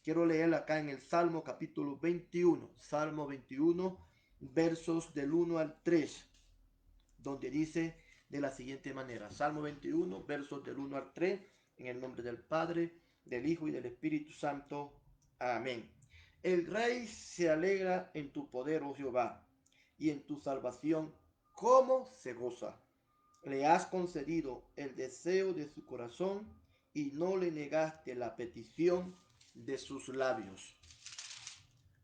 Quiero leer acá en el Salmo capítulo 21, Salmo 21, versos del 1 al 3, donde dice de la siguiente manera, Salmo 21, versos del 1 al 3, en el nombre del Padre, del Hijo y del Espíritu Santo. Amén. El rey se alegra en tu poder, oh Jehová, y en tu salvación, ¿cómo se goza? Le has concedido el deseo de su corazón y no le negaste la petición de sus labios,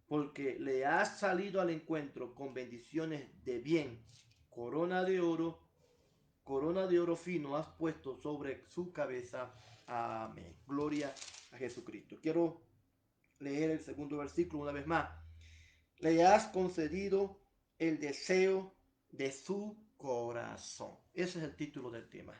porque le has salido al encuentro con bendiciones de bien, corona de oro fino has puesto sobre su cabeza. Amén. Gloria a Jesucristo. Quiero leer el segundo versículo una vez más. Le has concedido el deseo de su corazón. Ese es el título del tema.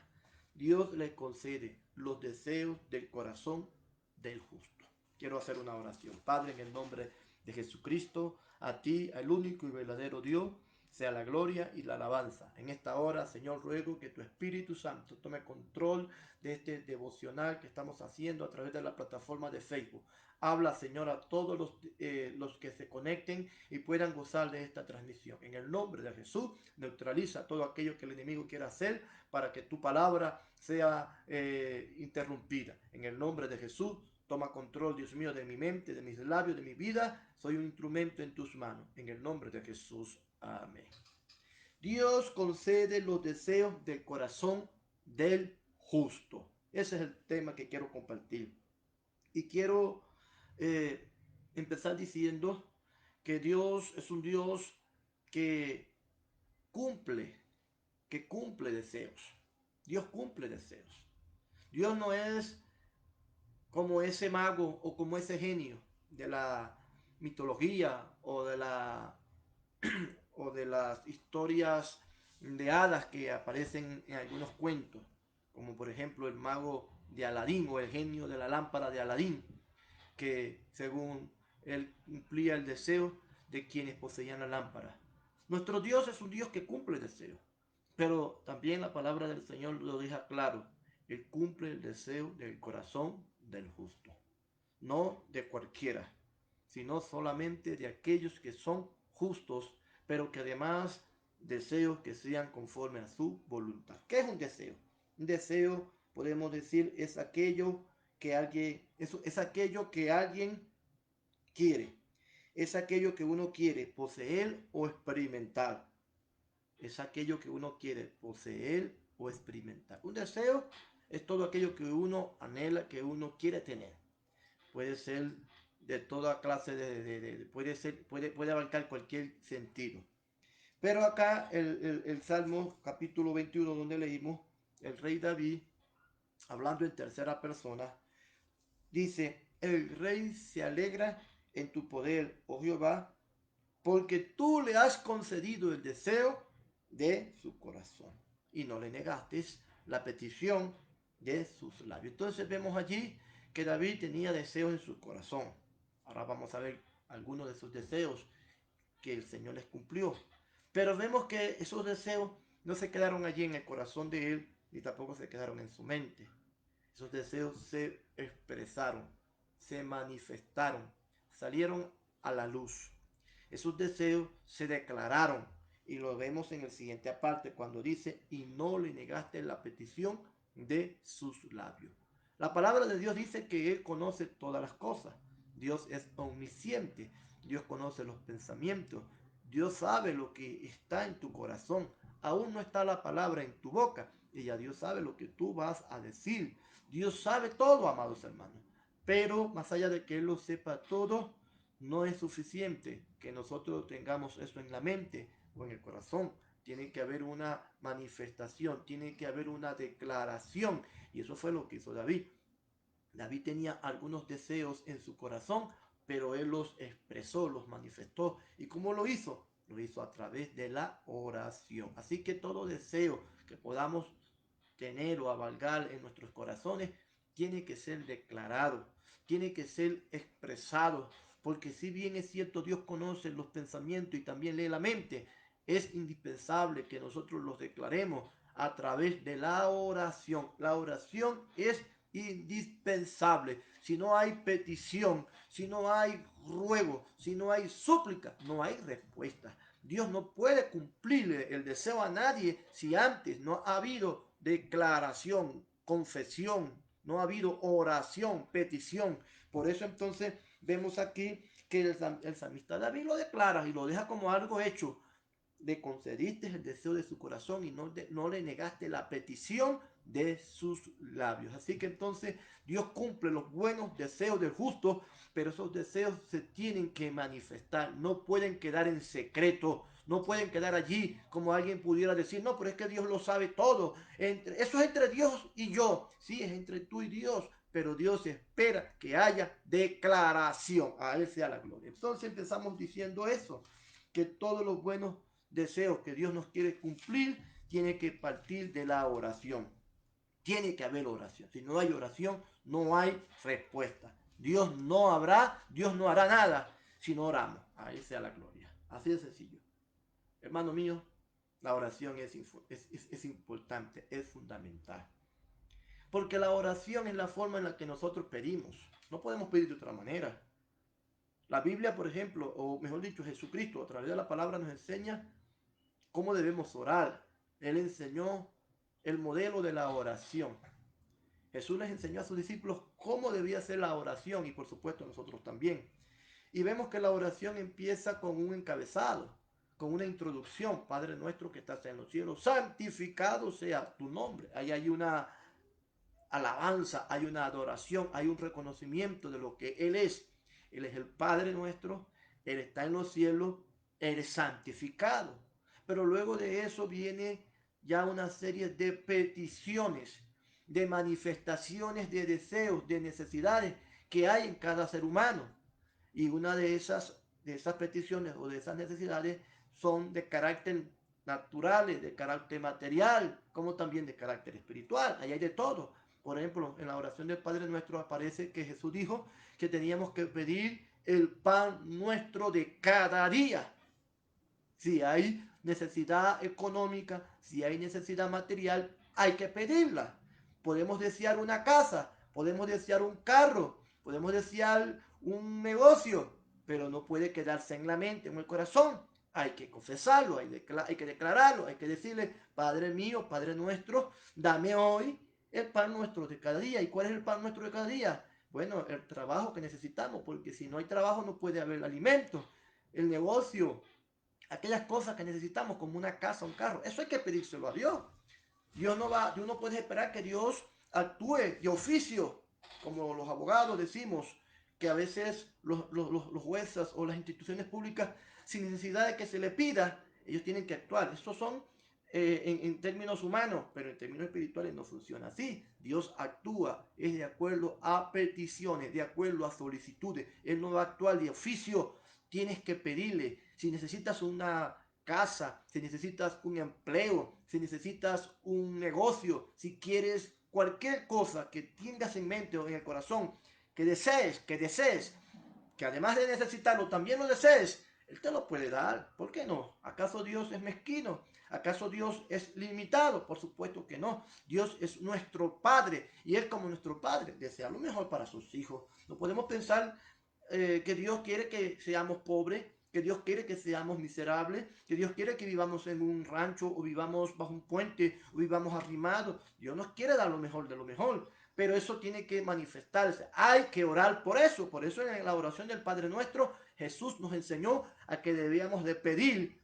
Dios le concede los deseos del corazón del justo. Quiero hacer una oración. Padre, en el nombre de Jesucristo, a ti, al único y verdadero Dios, sea la gloria y la alabanza. En esta hora, Señor, ruego que tu Espíritu Santo tome control de este devocional que estamos haciendo a través de la plataforma de Facebook. Habla, Señor, a todos los que se conecten y puedan gozar de esta transmisión. En el nombre de Jesús, neutraliza todo aquello que el enemigo quiera hacer para que tu palabra sea interrumpida. En el nombre de Jesús, toma control, Dios mío, de mi mente, de mis labios, de mi vida. Soy un instrumento en tus manos. En el nombre de Jesús. Amén. Dios concede los deseos del corazón del justo. Ese es el tema que quiero compartir. Y quiero eh, empezar diciendo que Dios es un Dios que cumple, que cumple deseos. Dios cumple deseos. Dios no es como ese mago o como ese genio de la mitología o de las historias de hadas que aparecen en algunos cuentos, como por ejemplo el mago de Aladín o el genio de la lámpara de Aladín, que según él cumplía el deseo de quienes poseían la lámpara. Nuestro Dios es un Dios que cumple deseos, pero también la palabra del Señor lo deja claro. Él cumple el deseo del corazón del justo, no de cualquiera, sino solamente de aquellos que son justos, pero que además deseos que sean conforme a su voluntad. ¿Qué es un deseo? Un deseo, podemos decir, es aquello que alguien quiere. Es aquello que uno quiere poseer o experimentar. Es aquello que uno quiere poseer o experimentar. Un deseo es todo aquello que uno anhela, que uno quiere tener. Puede ser de toda clase puede abarcar cualquier sentido. Pero acá el Salmo capítulo 21 donde leímos, el rey David, hablando en tercera persona, dice, el rey se alegra en tu poder, oh Jehová, porque tú le has concedido el deseo de su corazón y no le negaste la petición de sus labios. Entonces vemos allí que David tenía deseos en su corazón. Ahora vamos a ver algunos de sus deseos que el Señor les cumplió. Pero vemos que esos deseos no se quedaron allí en el corazón de él, ni tampoco se quedaron en su mente. Esos deseos se expresaron, se manifestaron, salieron a la luz. Esos deseos se declararon y lo vemos en el siguiente aparte cuando dice, y no le negaste la petición de sus labios. La palabra de Dios dice que Él conoce todas las cosas. Dios es omnisciente. Dios conoce los pensamientos. Dios sabe lo que está en tu corazón. Aún no está la palabra en tu boca. Y ya Dios sabe lo que tú vas a decir. Dios sabe todo, amados hermanos. Pero más allá de que Él lo sepa todo, no es suficiente que nosotros tengamos eso en la mente o en el corazón. Tiene que haber una manifestación, tiene que haber una declaración. Y eso fue lo que hizo David. David tenía algunos deseos en su corazón, pero él los expresó, los manifestó. ¿Y cómo lo hizo? Lo hizo a través de la oración. Así que todo deseo que podamos tener o avalgar en nuestros corazones tiene que ser declarado, tiene que ser expresado, porque si bien es cierto Dios conoce los pensamientos y también lee la mente, es indispensable que nosotros los declaremos a través de la oración. La oración es indispensable. Si no hay petición, si no hay ruego, si no hay súplica, no hay respuesta. Dios no puede cumplirle el deseo a nadie si antes no ha habido declaración, confesión, no ha habido oración, petición. Por eso entonces vemos aquí que el salmista David lo declara y lo deja como algo hecho. Le concediste el deseo de su corazón y no le negaste la petición de sus labios. Así que entonces Dios cumple los buenos deseos del justo, pero esos deseos se tienen que manifestar, no pueden quedar en secreto, no pueden quedar allí como alguien pudiera decir, no, pero es que Dios lo sabe todo. Eso es entre Dios y yo, sí, es entre tú y Dios, pero Dios espera que haya declaración. A Él sea la gloria. Entonces empezamos diciendo eso, que todos los buenos deseos que Dios nos quiere cumplir tiene que partir de la oración. Tiene que haber oración. Si no hay oración, no hay respuesta. Dios no hará nada si no oramos. A Él sea la gloria. Así de sencillo. Hermano mío, la oración es importante, es fundamental. Porque la oración es la forma en la que nosotros pedimos. No podemos pedir de otra manera. La Biblia, por ejemplo, o mejor dicho, Jesucristo, a través de la palabra nos enseña cómo debemos orar. Él enseñó el modelo de la oración. Jesús les enseñó a sus discípulos cómo debía ser la oración y por supuesto nosotros también. Y vemos que la oración empieza con un encabezado, con una introducción. Padre nuestro que estás en los cielos, santificado sea tu nombre. Ahí hay una alabanza, hay una adoración, hay un reconocimiento de lo que Él es. Él es el Padre nuestro, Él está en los cielos, Él es santificado. Pero luego de eso viene ya una serie de peticiones, de manifestaciones de deseos, de necesidades que hay en cada ser humano. Y una de esas peticiones o de esas necesidades son de carácter naturales, de carácter material, como también de carácter espiritual. Ahí hay de todo. Por ejemplo, en la oración del Padre Nuestro aparece que Jesús dijo que teníamos que pedir el pan nuestro de cada día. Si hay necesidad económica, si hay necesidad material, hay que pedirla. Podemos desear una casa, podemos desear un carro, podemos desear un negocio, pero no puede quedarse en la mente, en el corazón. Hay que confesarlo, hay que declararlo, hay que decirle, Padre mío, Padre nuestro, dame hoy el pan nuestro de cada día. ¿Y cuál es el pan nuestro de cada día? Bueno, el trabajo que necesitamos, porque si no hay trabajo no puede haber alimento. El negocio, aquellas cosas que necesitamos como una casa, un carro, eso hay que pedírselo a Dios. Dios no puede esperar que Dios actúe de oficio, como los abogados decimos, que a veces los jueces o las instituciones públicas, sin necesidad de que se le pida, ellos tienen que actuar. Estos son en términos humanos, pero en términos espirituales no funciona así. Dios actúa, es de acuerdo a peticiones, de acuerdo a solicitudes. Él no va a actuar de oficio. Tienes que pedirle. Si necesitas una casa, si necesitas un empleo, si necesitas un negocio, si quieres cualquier cosa que tengas en mente o en el corazón, que desees, que además de necesitarlo también lo desees, Él te lo puede dar. ¿Por qué no? ¿Acaso Dios es mezquino? ¿Acaso Dios es limitado? Por supuesto que no. Dios es nuestro Padre y Él como nuestro Padre desea lo mejor para sus hijos. No podemos pensar que Dios quiere que seamos pobres, que Dios quiere que seamos miserables, que Dios quiere que vivamos en un rancho o vivamos bajo un puente o vivamos arrimados. Dios nos quiere dar lo mejor de lo mejor, pero eso tiene que manifestarse. Hay que orar por eso. Por eso en la oración del Padre Nuestro, Jesús nos enseñó a que debíamos de pedir,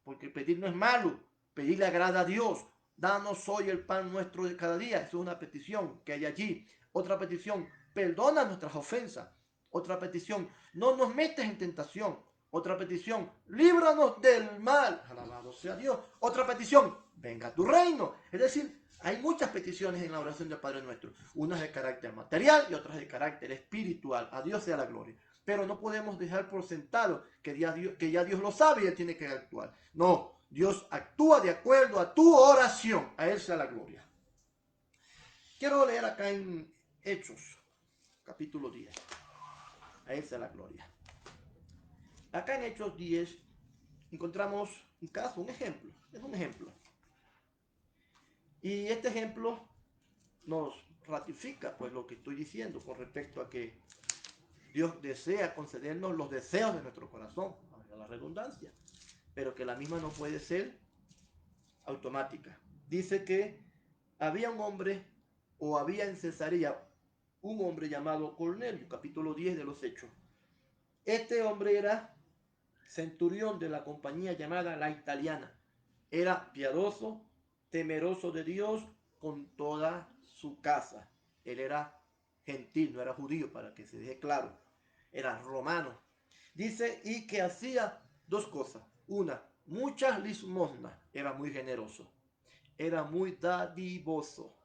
porque pedir no es malo. Pedir le agrada a Dios. Danos hoy el pan nuestro de cada día. Eso es una petición que hay allí. Otra petición, perdona nuestras ofensas. Otra petición, no nos metes en tentación. Otra petición, líbranos del mal. Alabado sea Dios. Otra petición, venga a tu reino. Es decir, hay muchas peticiones en la oración del Padre Nuestro. Unas de carácter material y otras de carácter espiritual. A Dios sea la gloria. Pero no podemos dejar por sentado que ya Dios lo sabe y Él tiene que actuar. No, Dios actúa de acuerdo a tu oración. A Él sea la gloria. Quiero leer acá en Hechos, capítulo 10. A Él sea la gloria. Acá en Hechos 10 encontramos un caso, un ejemplo. Es un ejemplo. Y este ejemplo ratifica pues lo que estoy diciendo con respecto a que Dios desea concedernos los deseos de nuestro corazón, a la redundancia, pero que la misma no puede ser automática. Dice que había un hombre, o había en Cesarea un hombre llamado Cornelio, capítulo 10 de los Hechos. Este hombre era centurión de la compañía llamada La Italiana. Era piadoso, temeroso de Dios con toda su casa. Él era gentil, no era judío, para que se deje claro. Era romano. Dice, y que hacía dos cosas. Una, muchas limosnas. Era muy generoso. Era muy dadivoso.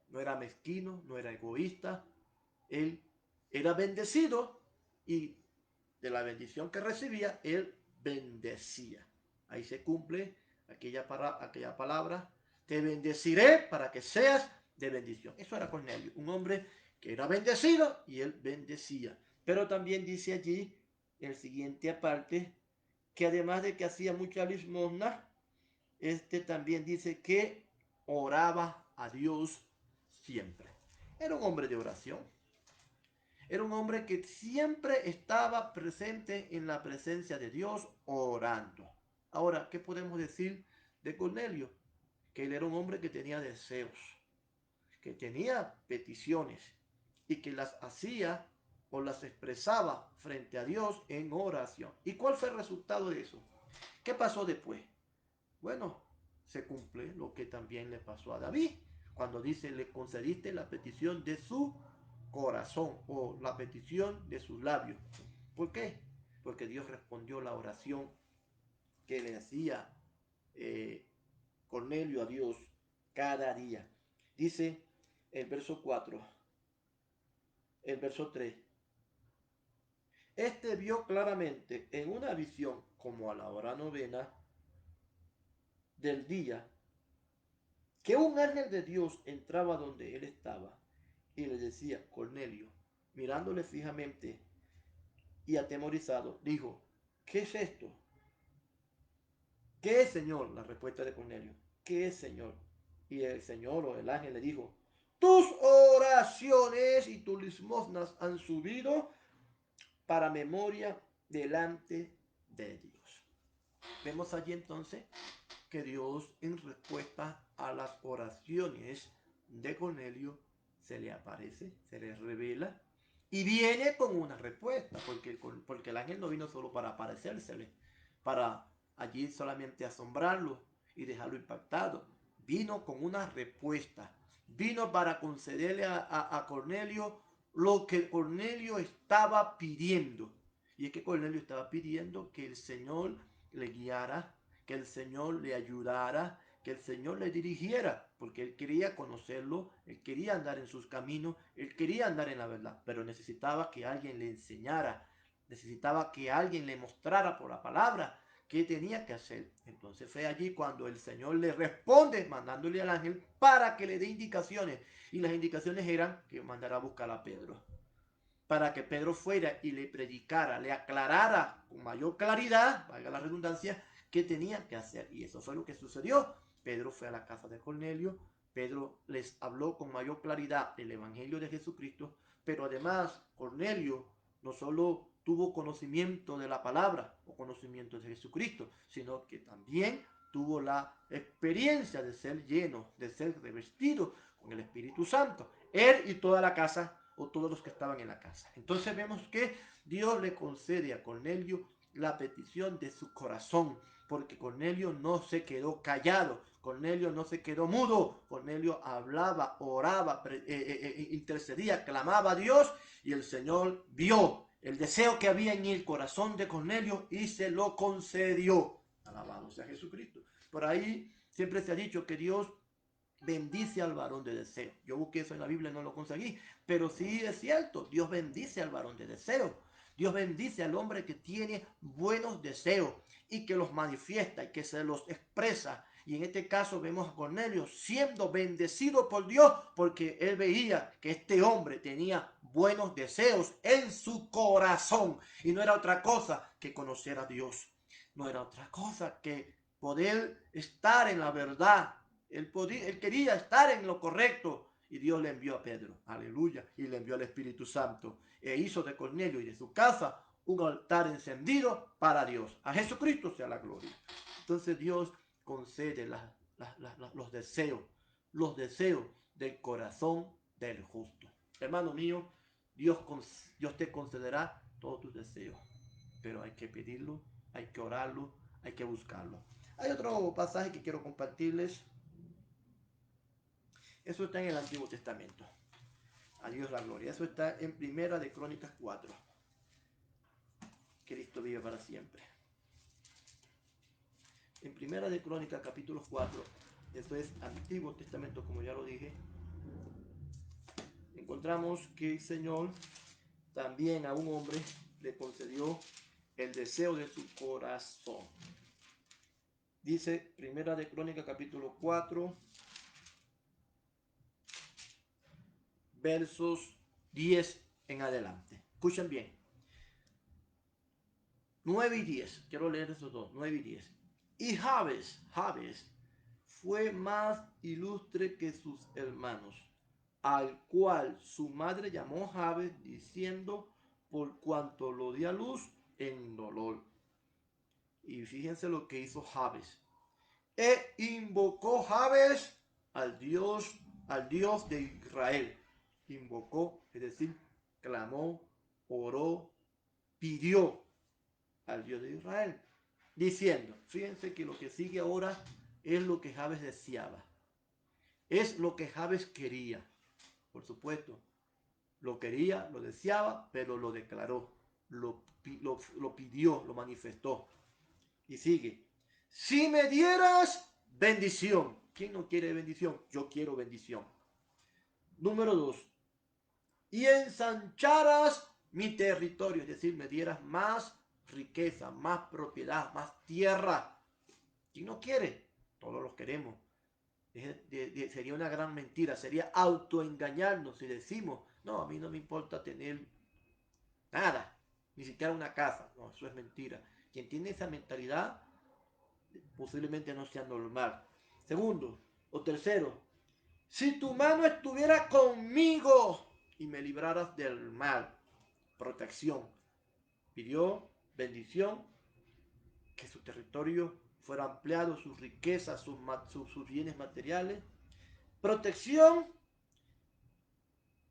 No era mezquino, no era egoísta. Él era bendecido y de la bendición que recibía, él bendecía. Ahí se cumple aquella palabra, te bendeciré para que seas de bendición. Eso era Cornelio, un hombre que era bendecido y él bendecía. Pero también dice allí, en el siguiente aparte, que además de que hacía mucha limosna, también dice que oraba a Dios siempre. Era un hombre de oración. Era un hombre que siempre estaba presente en la presencia de Dios orando. Ahora, ¿qué podemos decir de Cornelio? Que él era un hombre que tenía deseos, que tenía peticiones y que las hacía o las expresaba frente a Dios en oración. ¿Y cuál fue el resultado de eso? ¿Qué pasó después? Bueno, se cumple lo que también le pasó a David, cuando dice, le concediste la petición de su corazón o la petición de sus labios. ¿Por qué? Porque Dios respondió la oración que le hacía Cornelio a Dios cada día. Dice el verso 4, el verso 3. Este vio claramente en una visión, como a la hora novena del día, que un ángel de Dios entraba donde él estaba y le decía, Cornelio, mirándole fijamente y atemorizado, dijo, ¿qué es esto? ¿Qué es, Señor? La respuesta de Cornelio, ¿qué es, Señor? Y el Señor o el ángel le dijo, tus oraciones y tus limosnas han subido para memoria delante de Dios. Vemos allí entonces que Dios, en respuesta a las oraciones de Cornelio, se le aparece, se le revela y viene con una respuesta, porque el ángel no vino solo para aparecérsele, para allí solamente asombrarlo y dejarlo impactado. Vino con una respuesta, vino para concederle a Cornelio lo que Cornelio estaba pidiendo. Y es que Cornelio estaba pidiendo que el Señor le guiara, que el Señor le ayudara, que el Señor le dirigiera, porque él quería conocerlo, él quería andar en sus caminos, él quería andar en la verdad, pero necesitaba que alguien le enseñara, necesitaba que alguien le mostrara por la palabra qué tenía que hacer. Entonces fue allí cuando el Señor le responde, mandándole al ángel para que le dé indicaciones, y las indicaciones eran que mandara a buscar a Pedro, para que Pedro fuera y le predicara, le aclarara con mayor claridad, valga la redundancia, qué tenía que hacer. Y eso fue lo que sucedió. Pedro fue a la casa de Cornelio, Pedro les habló con mayor claridad el evangelio de Jesucristo, pero además Cornelio no solo tuvo conocimiento de la palabra o conocimiento de Jesucristo, sino que también tuvo la experiencia de ser lleno, de ser revestido con el Espíritu Santo. Él y toda la casa o todos los que estaban en la casa. Entonces vemos que Dios le concede a Cornelio la petición de su corazón, porque Cornelio no se quedó callado, Cornelio no se quedó mudo, Cornelio hablaba, oraba, intercedía, clamaba a Dios, y el Señor vio el deseo que había en el corazón de Cornelio y se lo concedió. Alabado sea Jesucristo. Por ahí siempre se ha dicho que Dios bendice al varón de deseo. Yo busqué eso en la Biblia y no lo conseguí, pero sí es cierto, Dios bendice al varón de deseo. Dios bendice al hombre que tiene buenos deseos y que los manifiesta y que se los expresa. Y en este caso vemos a Cornelio siendo bendecido por Dios porque él veía que este hombre tenía buenos deseos en su corazón. Y no era otra cosa que conocer a Dios. No era otra cosa que poder estar en la verdad. Él quería estar en lo correcto Y Dios le envió a Pedro, aleluya, y le envió al Espíritu Santo. E hizo de Cornelio y de su casa un altar encendido para Dios. A Jesucristo sea la gloria. Entonces Dios concede los deseos del corazón del justo. Hermano mío, Dios te concederá todos tus deseos, pero hay que pedirlo, hay que orarlo, hay que buscarlo. Hay otro pasaje que quiero compartirles. Eso está en el Antiguo Testamento. A Dios la gloria. Eso está en Primera de Crónicas 4. Cristo vive para siempre. En Primera de Crónicas capítulo 4, eso es Antiguo Testamento, como ya lo dije, encontramos que el Señor también a un hombre le concedió el deseo de su corazón. Dice Primera de Crónicas capítulo 4, versos 10 en adelante. Escuchen bien. 9 y 10. Quiero leer esos dos. 9 y 10. Y Jabes fue más ilustre que sus hermanos, al cual su madre llamó Jabes, diciendo, por cuanto lo dio a luz en dolor. Y fíjense lo que hizo Jabes. E invocó Jabes al Dios de Israel. Invocó, es decir, clamó, oró, pidió al Dios de Israel, diciendo, fíjense que lo que sigue ahora es lo que Jabes deseaba, es lo que Jabes quería, por supuesto, lo quería, lo deseaba, pero lo declaró, lo pidió, lo manifestó. Y sigue, si me dieras bendición. ¿Quién no quiere bendición? Yo quiero bendición. Número 2, y ensancharas mi territorio, es decir, me dieras más riqueza, más propiedad, más tierra. ¿Quién no quiere? Todos los queremos. Sería una gran mentira, sería autoengañarnos si decimos, no, a mí no me importa tener nada, ni siquiera una casa. No, eso es mentira. Quien tiene esa mentalidad posiblemente no sea normal. Segundo o tercero, si tu mano estuviera conmigo y me libraras del mal. Protección. Pidió bendición, que su territorio fuera ampliado, sus riquezas, sus bienes materiales. Protección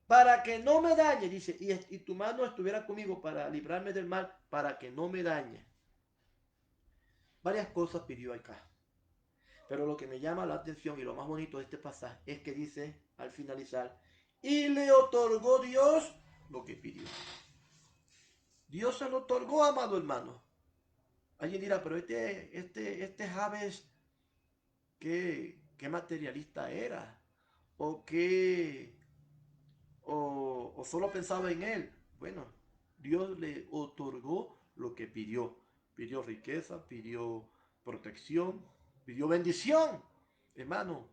para que no me dañe, dice, y tu mano estuviera conmigo para librarme del mal, para que no me dañe. Varias cosas pidió acá. Pero lo que me llama la atención y lo más bonito de este pasaje es que dice al finalizar, y le otorgó Dios lo que pidió. Dios se lo otorgó, amado hermano. Alguien dirá, pero este Jabes, ¿qué materialista era? ¿O solo pensaba en él? Bueno, Dios le otorgó lo que pidió. Pidió riqueza, pidió protección, pidió bendición. Hermano,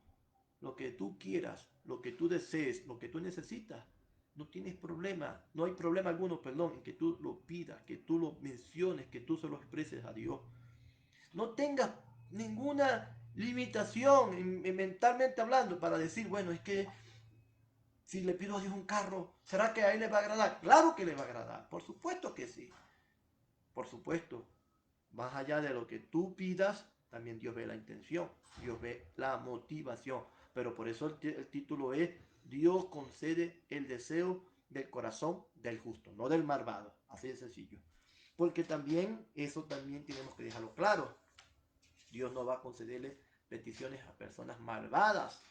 lo que tú quieras, lo que tú desees, lo que tú necesitas, no tienes problema, no hay problema alguno, perdón, en que tú lo pidas, que tú lo menciones, que tú se lo expreses a Dios. No tengas ninguna limitación mentalmente hablando para decir, bueno, es que si le pido a Dios un carro, ¿será que a él le va a agradar? Claro que le va a agradar, por supuesto que sí. Por supuesto, más allá de lo que tú pidas, también Dios ve la intención, Dios ve la motivación. Pero por eso el título es, Dios concede el deseo del corazón del justo, no del malvado. Así de sencillo. Porque también, eso también tenemos que dejarlo claro. Dios no va a concederle peticiones a personas malvadas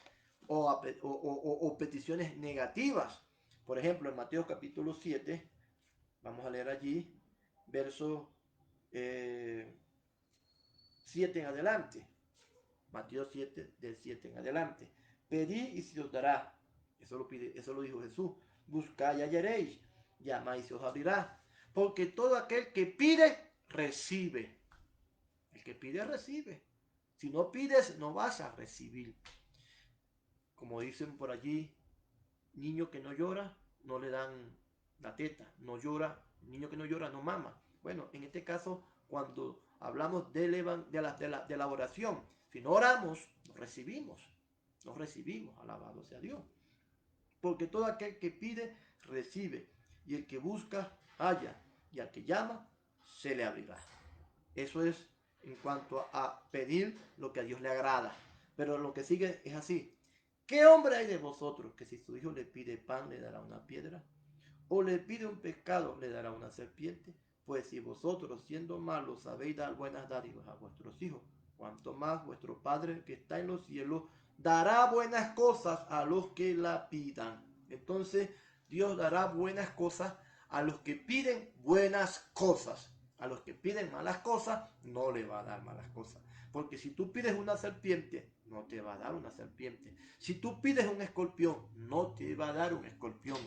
o peticiones negativas. Por ejemplo, en Mateo capítulo 7, vamos a leer allí, verso 7 en adelante. Mateo 7, del 7 en adelante. Pedid y se os dará. Eso lo dijo Jesús. Buscad y hallaréis. Llamad y se os abrirá. Porque todo aquel que pide, recibe. El que pide, recibe. Si no pides, no vas a recibir. Como dicen por allí, niño que no llora, no le dan la teta. No llora, niño que no llora, no mama. Bueno, en este caso, cuando hablamos de la oración, si no oramos, no recibimos. No recibimos, alabado sea Dios. Porque todo aquel que pide, recibe. Y el que busca, halla. Y al que llama, se le abrirá. Eso es en cuanto a pedir lo que a Dios le agrada. Pero lo que sigue es así. ¿Qué hombre hay de vosotros que si su hijo le pide pan le dará una piedra? ¿O le pide un pescado le dará una serpiente? Pues si vosotros siendo malos sabéis dar buenas dádivas a vuestros hijos, cuanto más vuestro Padre que está en los cielos dará buenas cosas a los que la pidan. Entonces Dios dará buenas cosas a los que piden buenas cosas. A los que piden malas cosas no le va a dar malas cosas. Porque si tú pides una serpiente, no te va a dar una serpiente. Si tú pides un escorpión, no te va a dar un escorpión.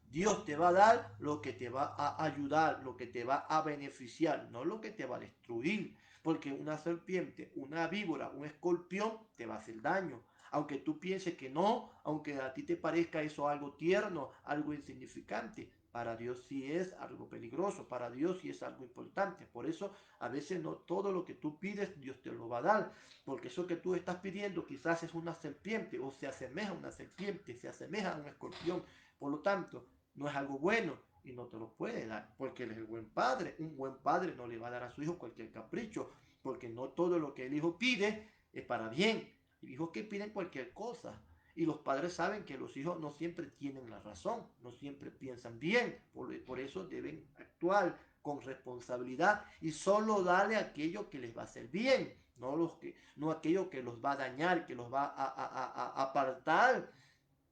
Dios te va a dar lo que te va a ayudar, lo que te va a beneficiar, no lo que te va a destruir. Porque una serpiente, una víbora, un escorpión te va a hacer daño. Aunque tú pienses que no, aunque a ti te parezca eso algo tierno, algo insignificante, para Dios sí es algo peligroso, para Dios sí es algo importante. Por eso a veces no todo lo que tú pides Dios te lo va a dar, porque eso que tú estás pidiendo quizás es una serpiente o se asemeja a una serpiente, se asemeja a un escorpión. Por lo tanto, no es algo bueno y no te lo puede dar, porque él es el buen padre. Un buen padre no le va a dar a su hijo cualquier capricho, porque no todo lo que el hijo pide es para bien. Hay hijos que piden cualquier cosa. Y los padres saben que los hijos no siempre tienen la razón, no siempre piensan bien, por eso deben actuar con responsabilidad y solo darle aquello que les va a hacer bien, no aquello que los va a dañar, que los va a apartar.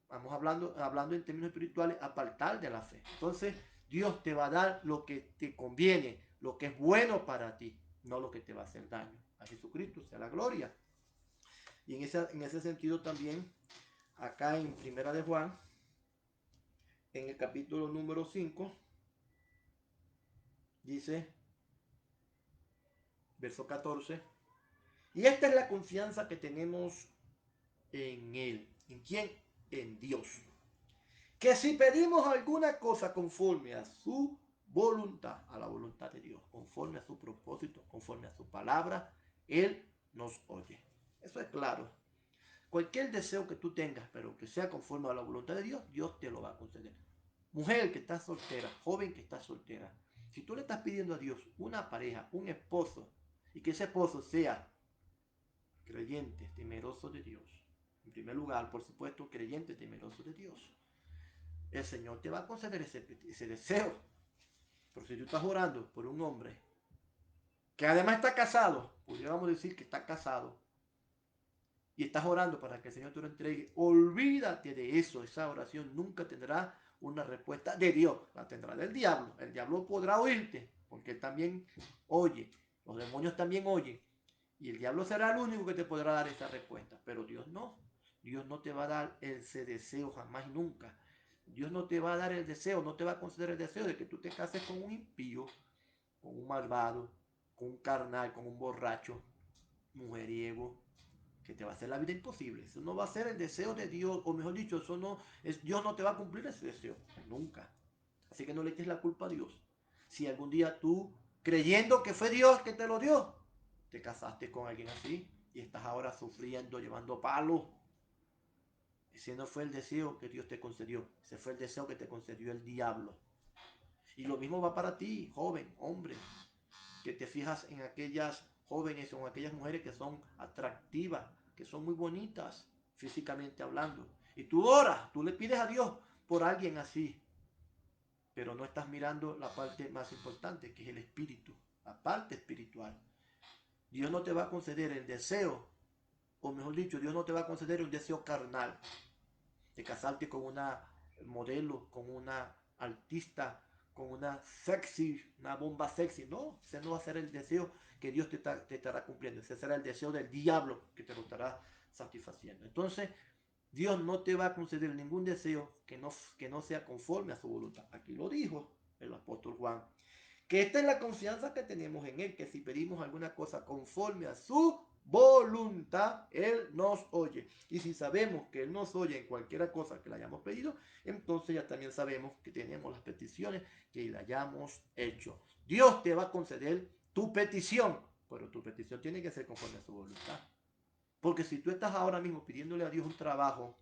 Vamos hablando en términos espirituales, apartar de la fe. Entonces, Dios te va a dar lo que te conviene, lo que es bueno para ti, no lo que te va a hacer daño. A Jesucristo sea la gloria. Y en ese sentido también, acá en Primera de Juan, en el capítulo número 5, dice, verso 14, y esta es la confianza que tenemos en Él. ¿En quién? En Dios. Que si pedimos alguna cosa conforme a su voluntad, a la voluntad de Dios, conforme a su propósito, conforme a su palabra, Él nos oye. Eso es claro. Cualquier deseo que tú tengas, pero que sea conforme a la voluntad de Dios, Dios te lo va a conceder. Mujer que está soltera, joven que está soltera, si tú le estás pidiendo a Dios una pareja, un esposo, y que ese esposo sea creyente, temeroso de Dios, en primer lugar, por supuesto, creyente, temeroso de Dios, el Señor te va a conceder ese deseo. Pero si tú estás orando por un hombre que además está casado, pudiéramos decir que está casado, y estás orando para que el Señor te lo entregue, olvídate de eso. Esa oración nunca tendrá una respuesta de Dios, la tendrá del diablo. El diablo podrá oírte, porque él también oye, los demonios también oyen, y el diablo será el único que te podrá dar esa respuesta, pero Dios no. Dios no te va a dar ese deseo jamás y nunca. Dios no te va a dar el deseo, no te va a conceder el deseo de que tú te cases con un impío, con un malvado, con un carnal, con un borracho, mujeriego, que te va a hacer la vida imposible. Eso no va a ser el deseo de Dios, o mejor dicho, eso no es, Dios no te va a cumplir ese deseo, nunca. Así que no le eches la culpa a Dios. Si algún día tú, creyendo que fue Dios que te lo dio, te casaste con alguien así y estás ahora sufriendo, llevando palos, ese no fue el deseo que Dios te concedió, ese fue el deseo que te concedió el diablo. Y lo mismo va para ti, joven, hombre, que te fijas en aquellas jóvenes o en aquellas mujeres que son atractivas, que son muy bonitas, físicamente hablando. Y tú oras, tú le pides a Dios por alguien así, pero no estás mirando la parte más importante, que es el espíritu, la parte espiritual. Dios no te va a conceder el deseo, o mejor dicho, Dios no te va a conceder un deseo carnal, de casarte con una modelo, con una artista, con una sexy, una bomba sexy. No, ese no va a ser el deseo que Dios te estará cumpliendo. Ese será el deseo del diablo que te lo estará satisfaciendo. Entonces, Dios no te va a conceder ningún deseo que no sea conforme a su voluntad. Aquí lo dijo el apóstol Juan. Que esta es la confianza que tenemos en Él, que si pedimos alguna cosa conforme a su voluntad, Él nos oye. Y si sabemos que Él nos oye en cualquier cosa que le hayamos pedido, entonces ya también sabemos que tenemos las peticiones que le hayamos hecho. Dios te va a conceder tu petición, pero tu petición tiene que ser conforme a su voluntad. Porque si tú estás ahora mismo pidiéndole a Dios un trabajo,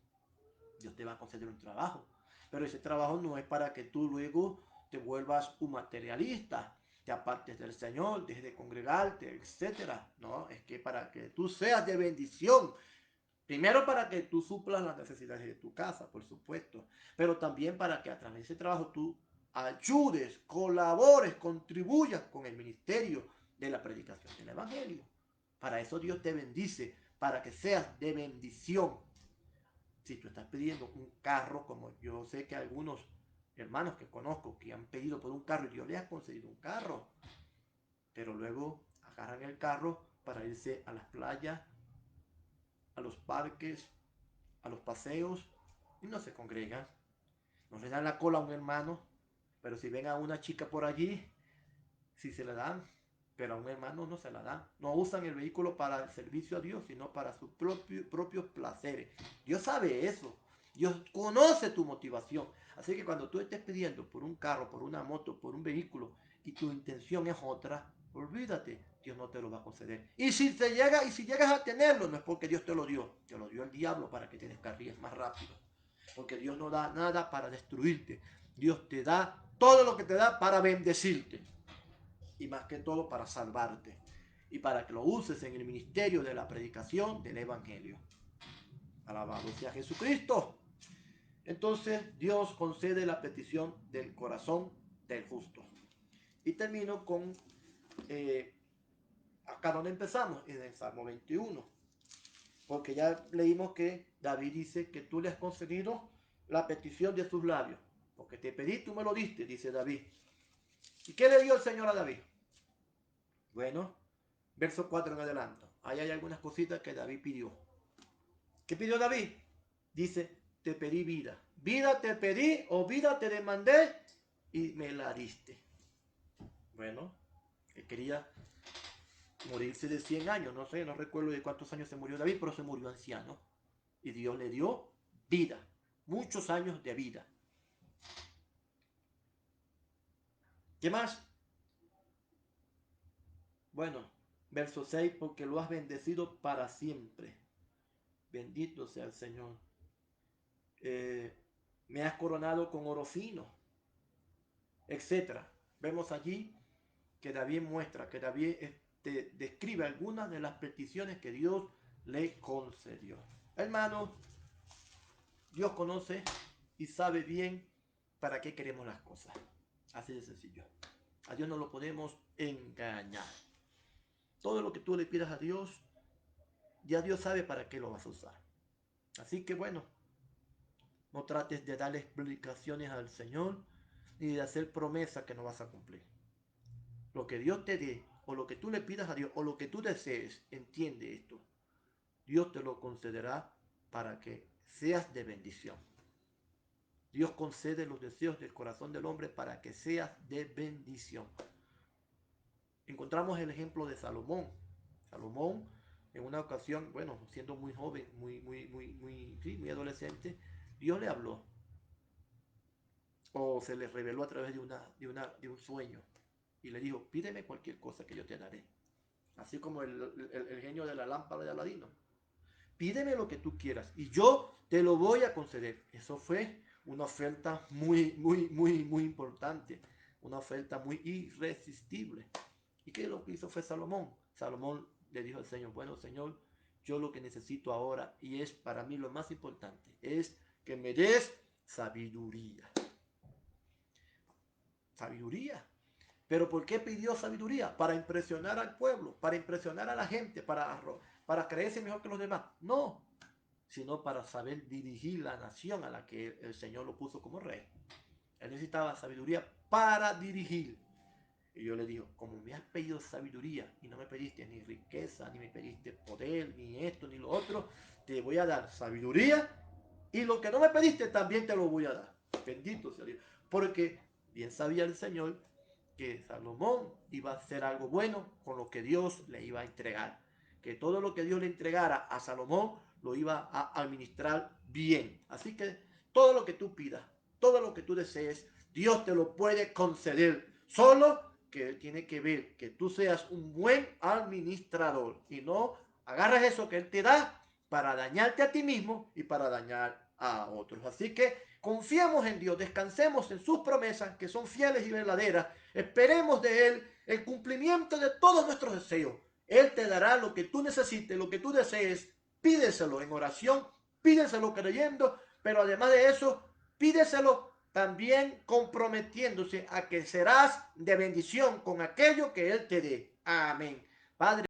Dios te va a conceder un trabajo. Pero ese trabajo no es para que tú luego te vuelvas un materialista, te apartes del Señor, dejes de congregarte, etcétera. No, es que para que tú seas de bendición. Primero para que tú suplas las necesidades de tu casa, por supuesto, pero también para que a través de ese trabajo tú ayudes, colabores, contribuyas con el ministerio de la predicación del Evangelio. Para eso Dios te bendice, para que seas de bendición. Si tú estás pidiendo un carro, como yo sé que algunos hermanos que conozco que han pedido por un carro y Dios les ha concedido un carro, pero luego agarran el carro para irse a las playas, a los parques, a los paseos y no se congregan. No le dan la cola a un hermano, pero si ven a una chica por allí, sí se la dan, pero a un hermano no se la dan. No usan el vehículo para el servicio a Dios, sino para sus propios placeres. Dios sabe eso. Dios conoce tu motivación. Así que cuando tú estés pidiendo por un carro, por una moto, por un vehículo y tu intención es otra, olvídate, Dios no te lo va a conceder. Y si llegas a tenerlo, no es porque Dios te lo dio el diablo para que te descarríes más rápido. Porque Dios no da nada para destruirte. Dios te da todo lo que te da para bendecirte. Y más que todo para salvarte. Y para que lo uses en el ministerio de la predicación del Evangelio. Alabado sea Jesucristo. Entonces Dios concede la petición del corazón del justo. Y termino con acá donde empezamos, en el Salmo 21. Porque ya leímos que David dice que tú le has concedido la petición de sus labios. Porque te pedí, tú me lo diste, dice David. ¿Y qué le dio el Señor a David? Bueno, verso 4 en adelante. Ahí hay algunas cositas que David pidió. ¿Qué pidió David? Dice, te pedí vida. Vida te pedí o vida te demandé y me la diste. Bueno, él quería morirse de 100 años. No sé, no recuerdo de cuántos años se murió David, pero se murió anciano. Y Dios le dio vida. Muchos años de vida. ¿Qué más? Bueno, verso 6, porque lo has bendecido para siempre. Bendito sea el Señor. Me has coronado con oro fino, etc. Vemos allí que David muestra, que David describe algunas de las peticiones que Dios le concedió. Hermanos, Dios conoce y sabe bien para qué queremos las cosas. Así de sencillo. A Dios no lo podemos engañar. Todo lo que tú le pidas a Dios, ya Dios sabe para qué lo vas a usar. Así que bueno, no trates de darle explicaciones al Señor ni de hacer promesas que no vas a cumplir. Lo que Dios te dé, o lo que tú le pidas a Dios, o lo que tú desees, entiende esto. Dios te lo concederá para que seas de bendición. Dios concede los deseos del corazón del hombre para que seas de bendición. Encontramos el ejemplo de Salomón. Salomón, en una ocasión, bueno, siendo muy joven, muy adolescente, Dios le habló o se le reveló a través de un sueño y le dijo, pídeme cualquier cosa que yo te daré. Así como el genio de la lámpara de Aladino. Pídeme lo que tú quieras y yo te lo voy a conceder. Eso fue una oferta muy importante, una oferta muy irresistible. ¿Y qué lo que hizo fue Salomón? Salomón le dijo al Señor, bueno Señor, yo lo que necesito ahora, y es para mí lo más importante, es que me des sabiduría. Sabiduría. ¿Pero por qué pidió sabiduría? Para impresionar al pueblo, para impresionar a la gente, para creerse mejor que los demás. No, sino para saber dirigir la nación a la que el Señor lo puso como rey. Él necesitaba sabiduría para dirigir. Y yo le digo, como me has pedido sabiduría y no me pediste ni riqueza, ni me pediste poder, ni esto, ni lo otro, te voy a dar sabiduría y lo que no me pediste también te lo voy a dar. Bendito sea Dios. Porque bien sabía el Señor que Salomón iba a hacer algo bueno con lo que Dios le iba a entregar. Que todo lo que Dios le entregara a Salomón lo iba a administrar bien. Así que todo lo que tú pidas, todo lo que tú desees, Dios te lo puede conceder. Solo que tiene que ver que tú seas un buen administrador y no agarras eso que Él te da para dañarte a ti mismo y para dañar a otros. Así que Confiemos en Dios, descansemos en sus promesas que son fieles y verdaderas. Esperemos de Él el cumplimiento de todos nuestros deseos. Él te dará lo que tú necesites, lo que tú desees. Pídeselo en oración, pídeselo creyendo, pero además de eso, pídeselo también comprometiéndose a que serás de bendición con aquello que Él te dé. Amén. Padre.